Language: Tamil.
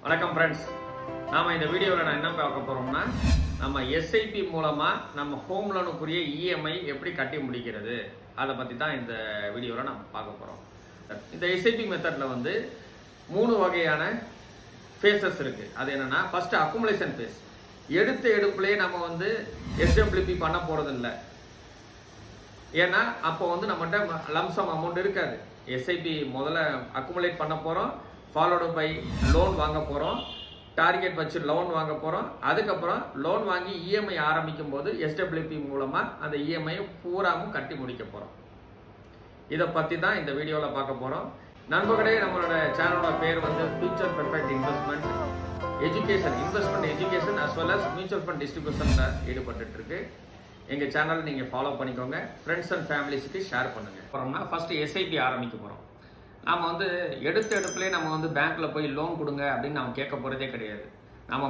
வணக்கம் ஃப்ரெண்ட்ஸ். நாம் இந்த வீடியோவில் நான் என்ன பார்க்க போகிறோம்னா, நம்ம எஸ்ஐபி மூலமாக நம்ம ஹோம் லோனுக்குரிய இஎம்ஐ எப்படி கட்டி முடிக்கிறது அதை பற்றி தான் இந்த வீடியோவில் நம்ம பார்க்க போகிறோம். இந்த எஸ்ஐபி மெத்தடில் வந்து 3 வகையான ஃபேஸஸ் இருக்குது. அது என்னென்னா, ஃபஸ்ட்டு அக்குமுலேஷன் ஃபேஸ். எடுத்த எடுப்புலேயே நம்ம வந்து எஸ்டபிள்யூபி பண்ண போகிறதில்ல. ஏன்னா அப்போ வந்து நம்மகிட்ட லம்சம் அமௌண்ட் இருக்காது. எஸ்ஐபி முதல்ல அக்குமுலேட் பண்ண போகிறோம், ஃபாலோடு பை லோன் வாங்க போகிறோம், டார்கெட் வச்சு லோன் வாங்க போகிறோம். அதுக்கப்புறம் லோன் வாங்கி இஎம்ஐ ஆரம்பிக்கும் போது எஸ்டபிள்யூபி மூலமாக அந்த இஎம்ஐயை பூராவும் கட்டி முடிக்க போகிறோம். இதை பற்றி தான் இந்த வீடியோவில் பார்க்க போகிறோம். நண்பர்களே, நம்மளோட சேனலோட பேர் வந்து future perfect investment education, investment education as well as mutual fund டிஸ்ட்ரிபியூஷனில் ஈடுபட்டுருக்கு. எங்கள் சேனல் நீங்கள் ஃபாலோ பண்ணிக்கோங்க, ஃப்ரெண்ட்ஸ் அண்ட் ஃபேமிலிஸுக்கு ஷேர் பண்ணுங்கள். அப்புறம்னா ஃபஸ்ட்டு எஸ்ஐபி ஆரம்பிக்க போகிறோம். நாம் வந்து எடுத்த எடுப்புலேயே நம்ம வந்து பேங்க்கில் போய் லோன் கொடுங்க அப்படின்னு நம்ம கேட்க போகிறதே கிடையாது. நம்ம